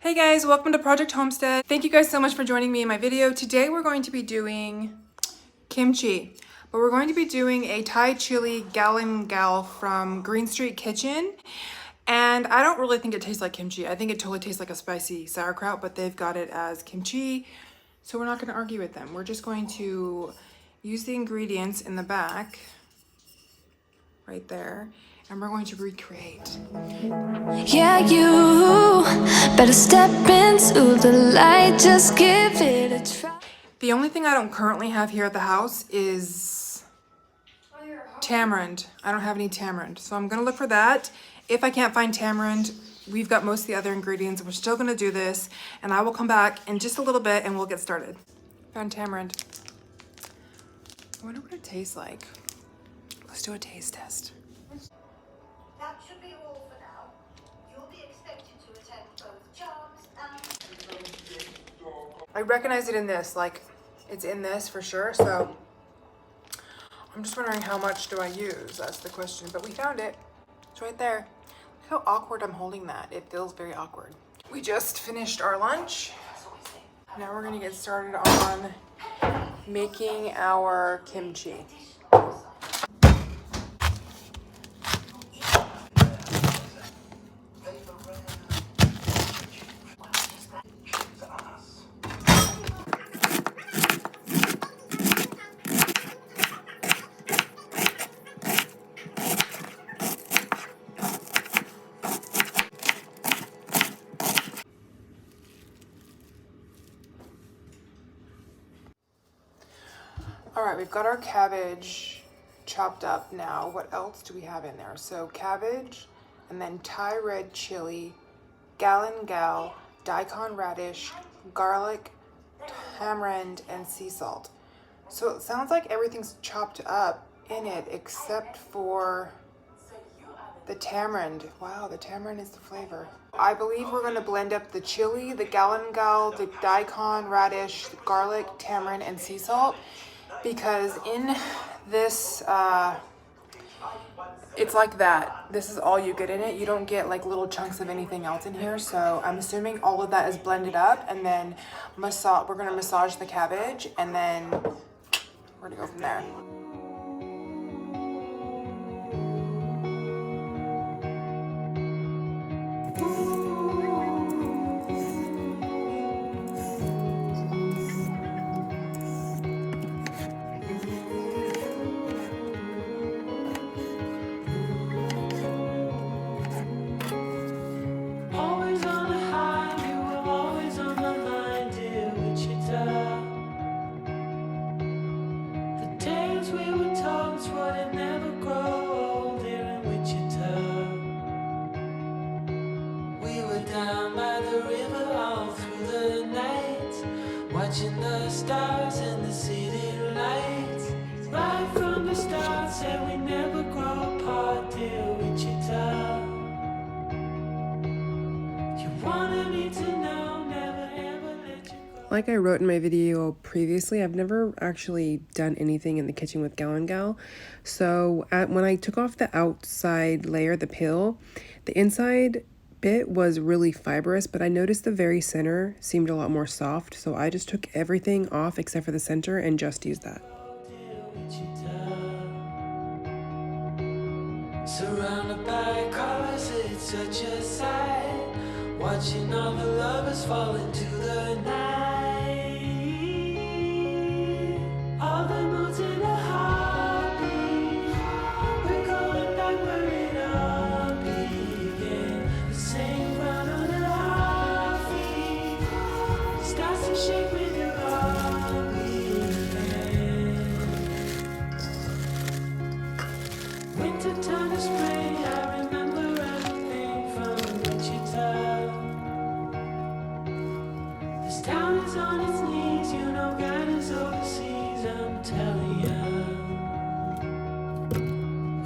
Hey guys, welcome to Project Homestead. Thank you guys so much for joining me in my video. Today we're going to be doing kimchi, but we're going to be doing a Thai chili galangal from Green Street Kitchen. And I don't really think it tastes like kimchi. I think it totally tastes like a spicy sauerkraut, but they've got it as kimchi. So we're not going to argue with them. We're just going to use the ingredients in the back right there, and we're going to recreate. Yeah, you better step into the light, just give it a try. The only thing I don't currently have here at the house is tamarind. I don't have any tamarind, so I'm gonna look for that. If I can't find tamarind, we've got most of the other ingredients. We're still gonna do this, and I will come back in just a little bit and we'll get started. Found tamarind. I wonder what it tastes like. Let's do a taste test. That should be all for now. You'll be expected to attend both charms and... I recognize it in this, like it's in this for sure, so I'm just wondering how much do I use? That's the question, but we found it. It's right there. Look how awkward I'm holding that. It feels very awkward. We just finished our lunch. Now we're gonna get started on making our kimchi. All right, we've got our cabbage chopped up now. What else do we have in there? So cabbage, and then Thai red chili, galangal, daikon radish, garlic, tamarind, and sea salt. So it sounds like everything's chopped up in it except for the tamarind. Wow, the tamarind is the flavor. I believe we're gonna blend up the chili, the galangal, the daikon radish, garlic, tamarind, and sea salt, because in this, it's like that. This is all you get in it. You don't get like little chunks of anything else in here. So I'm assuming all of that is blended up, and then we're gonna massage the cabbage, and then we're gonna go from there. Always on a high, you were always on my mind, dear Wichita. The days we were told would never grow old here in Wichita. We were down by the river all through the night, watching the stars and the city lights. Right from the start, said we never grow apart, dear Wichita. Like I wrote in my video previously, I've never actually done anything in the kitchen with galangal. So when I took off the outside layer, the peel, the inside bit was really fibrous, but I noticed the very center seemed a lot more soft. So I just took everything off except for the center and just used that. Surrounded by colors, it's such a sight. Watching all the lovers fall into the night. All the moods in a heartbeat. We're going back where it all began. The same ground on the heartbeat. Starts to shake when you're all we winter time to spring, I remember everything from Wichita. This town is on its knees, you know God is overseas, I'm telling ya.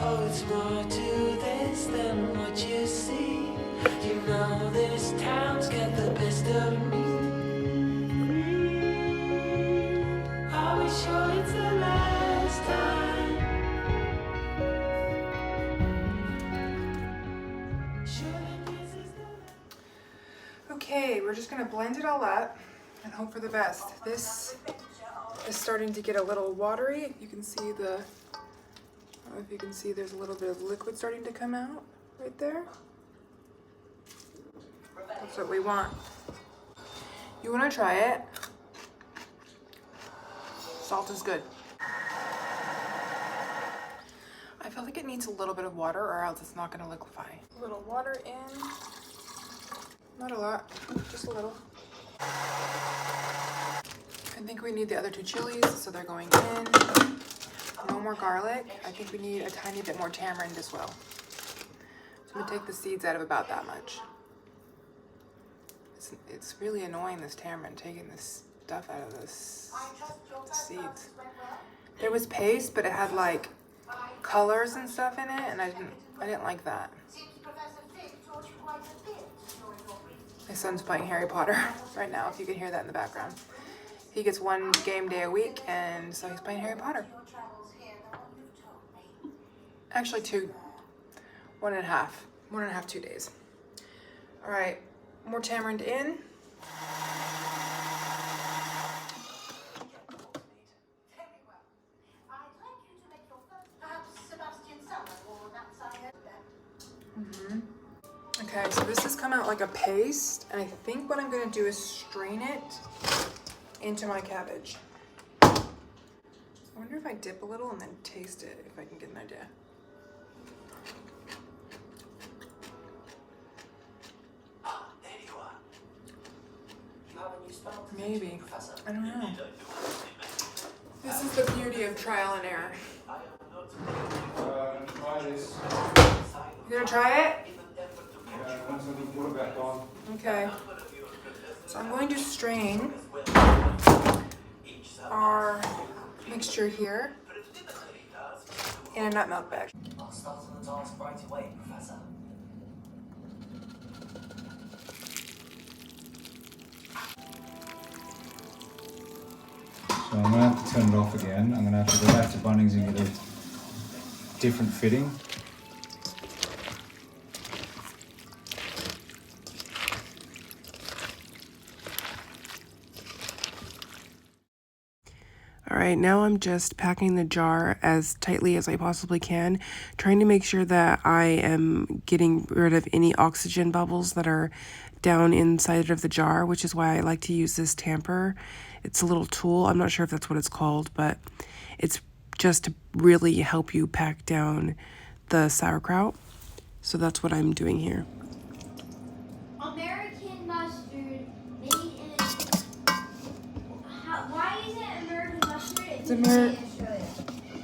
Oh, it's more to this than what you see. You know this town's got the best of me. Are we sure it's the last time? Okay, Okay, we're just gonna blend it all up and hope for the best. This is starting to get a little watery. You can see the, I don't know if you can see, there's a little bit of liquid starting to come out right there. That's what we want. You wanna try it? Salt is good. I feel like it needs a little bit of water or else it's not gonna liquefy. A little water in. Not a lot, just a little. I think we need the other 2 chilies, so they're going in. No more garlic. I think we need a tiny bit more tamarind as well. So I'm gonna take the seeds out of about that much. It's really annoying, this tamarind, taking this stuff out of the seeds. There was paste, but it had like colors and stuff in it, and I didn't like that. My son's playing Harry Potter right now, if you can hear that in the background. He gets 1 game day a week, and so he's playing Harry Potter. Actually 2, 1.5, 1.5, 2 days. All right, more tamarind in. Okay, so this has come out like a paste, and I think what I'm gonna do is strain it into my cabbage. I wonder if I dip a little and then taste it, if I can get an idea. There you are. You have a new spell? Maybe. I don't know. This is the beauty of trial and error. Try this. You gonna try it? Once I put it back on. Okay. So I'm going to strain our mixture here in a nut milk bag. I'll start on the task right away, Professor. So I'm going to have to turn it off again. I'm going to have to go back to Bunnings and get a different fitting. All right, now I'm just packing the jar as tightly as I possibly can, trying to make sure that I am getting rid of any oxygen bubbles that are down inside of the jar, which is why I like to use this tamper. It's a little tool. I'm not sure if that's what it's called, but it's just to really help you pack down the sauerkraut. So that's what I'm doing here. American mustard made in why is it American mustard? It's American.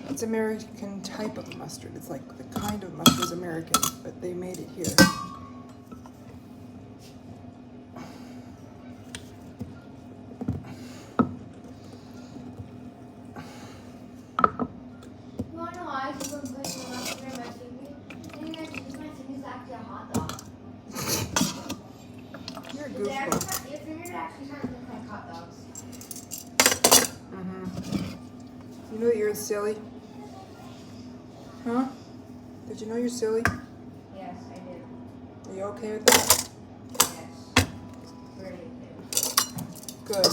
It's American type of mustard. It's like the kind of mustard is American, but they made it here. You wanna know why I keep on putting the mustard in my finger? I think that's because my finger's actually a hot dog. You're a Your goofball. fingers actually kind of look like hot dogs. You know that you're silly? Huh? Did you know you're silly? Yes, I do. Are you okay with that? Yes. Really do. Good.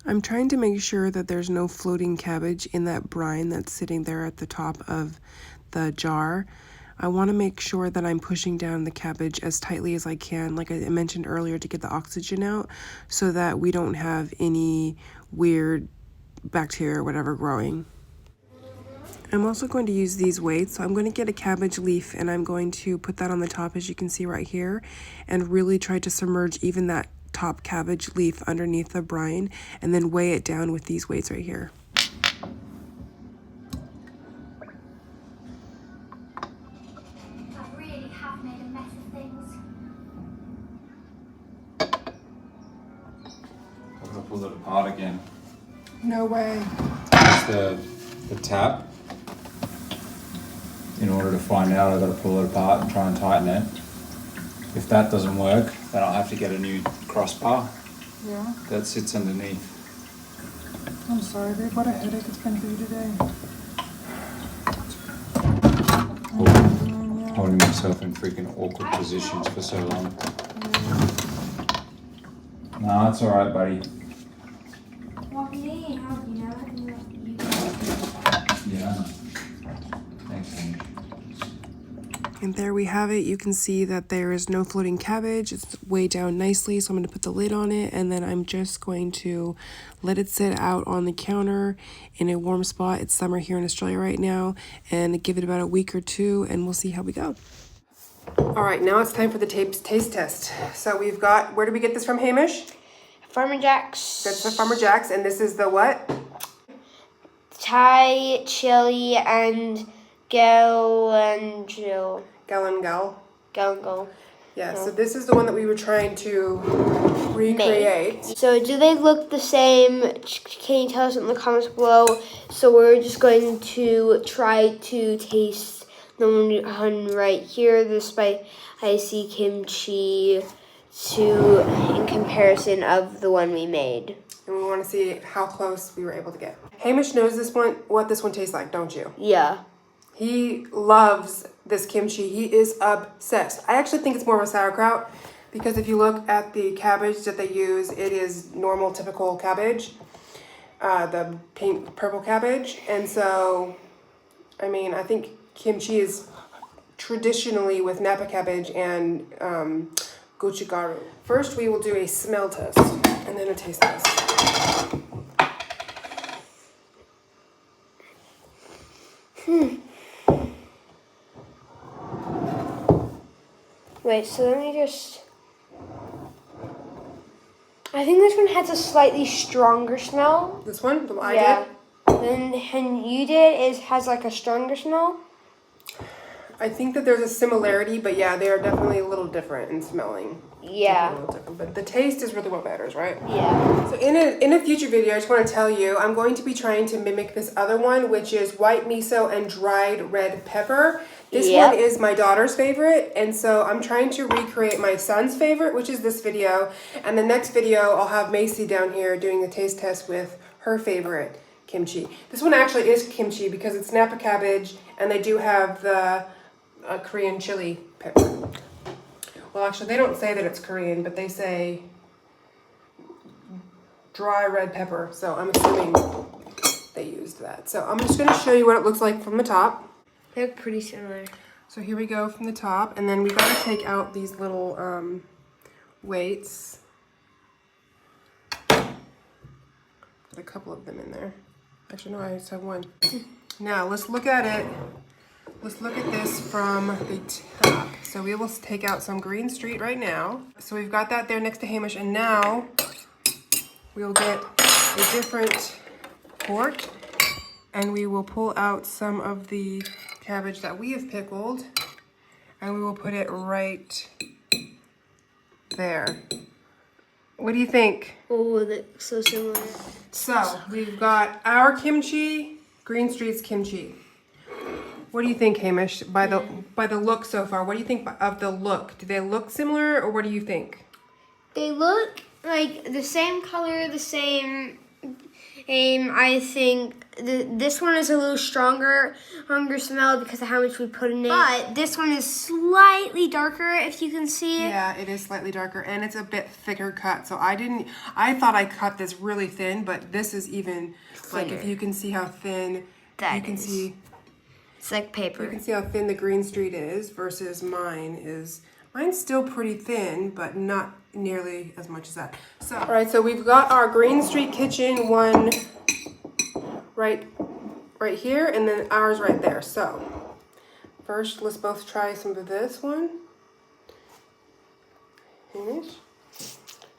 I'm trying to make sure that there's no floating cabbage in that brine that's sitting there at the top of the jar. I want to make sure that I'm pushing down the cabbage as tightly as I can, like I mentioned earlier, to get the oxygen out so that we don't have any weird bacteria or whatever growing. I'm also going to use these weights. So I'm going to get a cabbage leaf and I'm going to put that on the top, as you can see right here, and really try to submerge even that top cabbage leaf underneath the brine and then weigh it down with these weights right here. I really have made a mess of things. I'm going to pull it apart again. No way. It's the tab. In order to find out, I've got to pull it apart and try and tighten it. If that doesn't work, then I'll have to get a new crossbar. Yeah. that sits underneath. I'm sorry, babe. What a headache it's been for you today. Holding myself in freaking awkward positions for so long. Nah, it's alright, buddy. Well, me, how do you know? Yeah, I know. Thanks, Hamish. And there we have it. You can see that there is no floating cabbage. It's way down nicely, so I'm going to put the lid on it, and then I'm just going to let it sit out on the counter in a warm spot. It's summer here in Australia right now, and give it about a week or two, and we'll see how we go. All right, now it's time for the taste test. So we've got, where did we get this from, Hamish? Farmer Jack's. That's the Farmer Jack's, and this is the what? Thai, chili, and galangal. Galangal. Yeah, so this is the one that we were trying to recreate. So do they look the same? Can you tell us in the comments below? So we're just going to try to taste the one right here, the spicy kimchi, in comparison of the one we made. And we want to see how close we were able to get. Hamish knows what this one tastes like, don't you? Yeah. He loves this kimchi. He is obsessed. I actually think it's more of a sauerkraut because if you look at the cabbage that they use, it is normal, typical cabbage, the purple cabbage. And so, I mean, I think kimchi is traditionally with Napa cabbage and gochugaru. First, we will do a smell test and then a taste test. Wait, so let me just... I think this one has a slightly stronger smell. This one, the one I Yeah. did? And you did has like a stronger smell. I think that there's a similarity, but yeah, they are definitely a little different in smelling. Yeah. A little different, but the taste is really what matters, right? Yeah. So in a future video, I just want to tell you, I'm going to be trying to mimic this other one, which is white miso and dried red pepper. This one is my daughter's favorite, and so I'm trying to recreate my son's favorite, which is this video. And the next video, I'll have Macy down here doing the taste test with her favorite kimchi. This one actually is kimchi because it's Napa cabbage, and they do have the Korean chili pepper. Well, actually, they don't say that it's Korean, but they say dry red pepper. So I'm assuming they used that. So I'm just going to show you what it looks like from the top. They look pretty similar. So here we go from the top. And then we got to take out these little weights. Got a couple of them in there. Actually, no, I just have one. Now, let's look at it. Let's look at this from the top. So we will take out some Green Street right now. So we've got that there next to Hamish, and now we'll get a different fork, and we will pull out some of the cabbage that we have pickled, and we will put it right there. What do you think? Oh, that's so similar. So we've got our kimchi, Green Street's kimchi. What do you think, Hamish, by the look so far? What do you think of the look? Do they look similar, or what do you think? They look like the same color, the same aim. I think this one is a little stronger smell because of how much we put in it. But this one is slightly darker, if you can see it. Yeah, it is slightly darker, and it's a bit thicker cut. So I thought I cut this really thin, but this is even, like, if you can see how thin, That you can is. see. It's like paper. You can see how thin the Green Street is versus mine is. Mine's still pretty thin, but not nearly as much as that. So, all right, so we've got our Green Street kitchen one right here, and then ours right there. So, first, let's both try some of this one. Finish.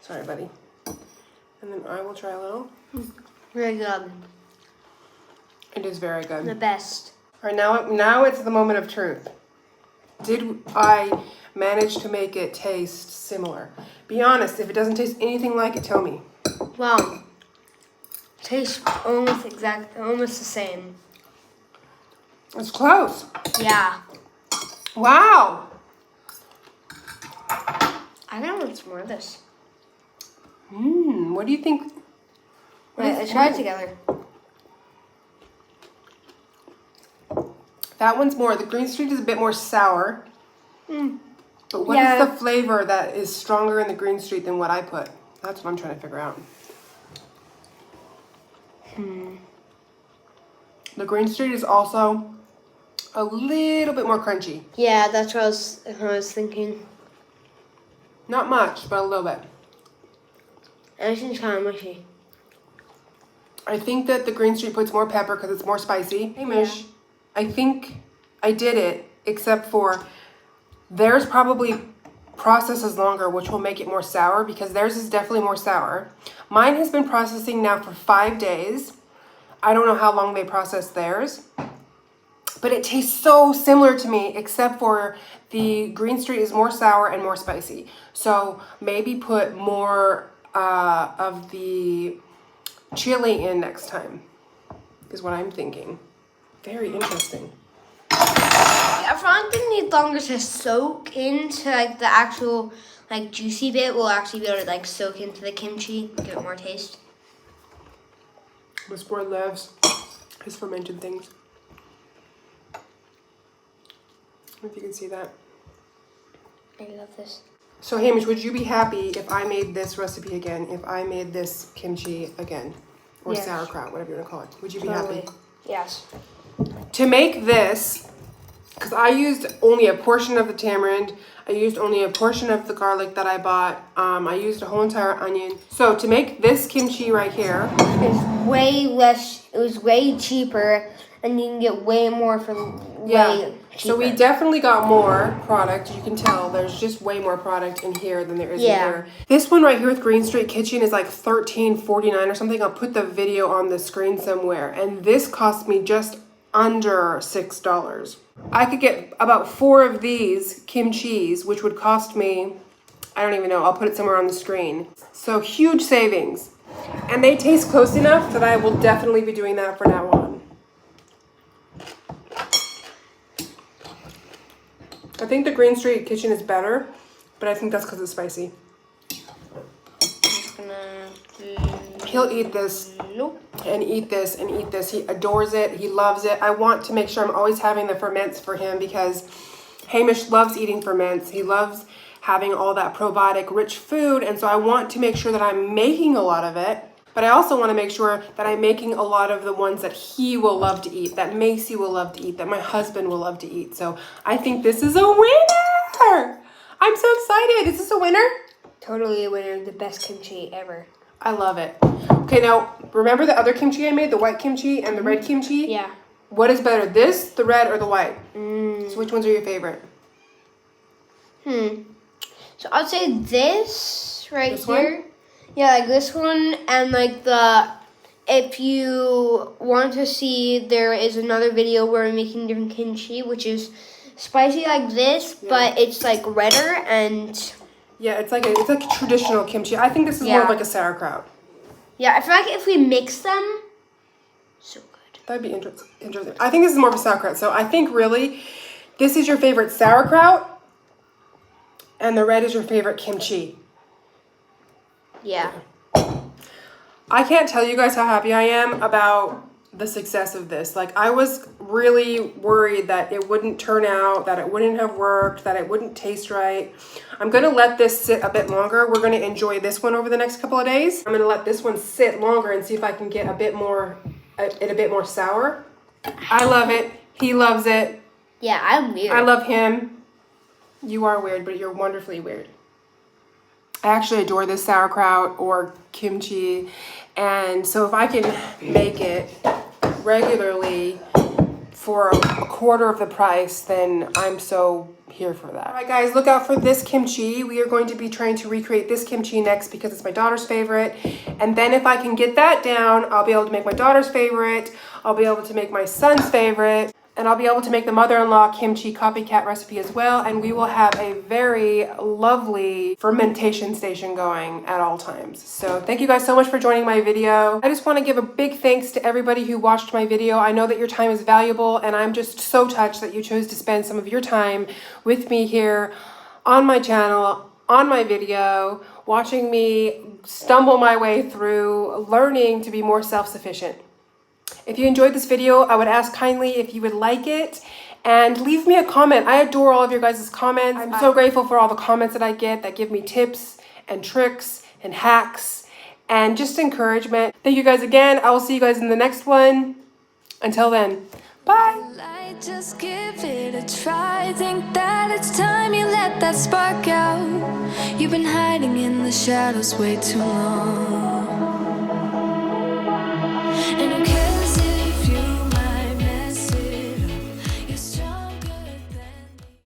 Sorry, buddy. And then I will try a little. Very good. It is very good. The best. All right, now it's the moment of truth. Did I manage to make it taste similar? Be honest, if it doesn't taste anything like it, tell me. Well, tastes almost the same. It's close. Yeah. Wow. I gotta want some more of this. What do you think? Wait, let's try it together. That one's more, the Green Street is a bit more sour. But what is Yeah. the flavor that is stronger in the Green Street than what I put? That's what I'm trying to figure out. The Green Street is also a little bit more crunchy. Yeah, that's what I was thinking. Not much, but a little bit. Everything's kind of mushy. I think that the Green Street puts more pepper because it's more spicy. Hey, Mish, I think I did it, except for theirs probably processes longer, which will make it more sour because theirs is definitely more sour. Mine has been processing now for 5 days. I don't know how long they process theirs, but it tastes so similar to me, except for the Green Street is more sour and more spicy. So maybe put more of the chili in next time, is what I'm thinking. Very interesting. Yeah, I find they need longer to soak into like the actual like juicy bit. Will actually be able to like soak into the kimchi, give it more taste. This boy loves his fermented things. I don't know if you can see that. I love this. So Hamish, would you be happy if I made this recipe again? If I made this kimchi again? Or Yes. sauerkraut, whatever you want to call it. Would you be Totally. happy? Yes. To make this, because I used only a portion of the tamarind, I used only a portion of the garlic that I bought, I used a whole entire onion. So to make this kimchi right here, It's way less. It was way cheaper, and you can get way more for way cheaper. So we definitely got more product. You can tell there's just way more product in here than there is in here. This one right here with Green Street Kitchen is like $13.49 or something. I'll put the video on the screen somewhere. And this cost me just under $6. I could get about 4 of these kimchis, which would cost me, I don't even know, I'll put it somewhere on the screen. So huge savings. And they taste close enough that I will definitely be doing that from now on. I think the Green Street Kitchen is better, but I think that's because it's spicy. He'll eat this and eat this and eat this. He adores it. He loves it. I want to make sure I'm always having the ferments for him because Hamish loves eating ferments. He loves having all that probiotic rich food. And so I want to make sure that I'm making a lot of it. But I also want to make sure that I'm making a lot of the ones that he will love to eat, that Macy will love to eat, that my husband will love to eat. So I think this is a winner. I'm so excited. Is this a winner? Totally a winner. The best kimchi ever. I love it. Okay, now remember the other kimchi I made, the white kimchi and the red kimchi? Yeah. What is better, this, the red, or the white? So which ones are your favorite? So I'd say this right This here. one? Yeah, like this one, and like if you want to see, there is another video where I'm making different kimchi, which is spicy like this, but it's like redder and Yeah, it's like a traditional kimchi. I think this is more of Yeah. like a sauerkraut. yeah, I feel like if we mix them, so good. That'd be interesting. I think this is more of a sauerkraut. So I think really, this is your favorite sauerkraut, and the red is your favorite kimchi. Yeah. I can't tell you guys how happy I am about the success of this. Like, I was really worried that it wouldn't turn out, that it wouldn't have worked, that it wouldn't taste right. I'm gonna let this sit a bit longer. We're gonna enjoy this one over the next couple of days. I'm gonna let this one sit longer and see if I can get a bit more sour. I love it. He loves it. Yeah, I'm weird. I love him. You are weird, but you're wonderfully weird. I actually adore this sauerkraut or kimchi, and so if I can make it regularly for a quarter of the price, then I'm so here for that. All right, guys, look out for this kimchi. We are going to be trying to recreate this kimchi next because it's my daughter's favorite, and then if I can get that down, I'll be able to make my daughter's favorite, I'll be able to make my son's favorite, and I'll be able to make the mother-in-law kimchi copycat recipe as well. And we will have a very lovely fermentation station going at all times. So thank you guys so much for joining my video. I just want to give a big thanks to everybody who watched my video. I know that your time is valuable, and I'm just so touched that you chose to spend some of your time with me here on my channel, on my video, watching me stumble my way through learning to be more self-sufficient. If you enjoyed this video, I would ask kindly if you would like it and leave me a comment. I adore all of your guys' comments. I'm so grateful for all the comments that I get that give me tips and tricks and hacks and just encouragement. Thank you guys again. I will see you guys in the next one. Until then, bye. Light, just give it a try. Think that it's time you let that spark out. You've been hiding in the shadows way too long.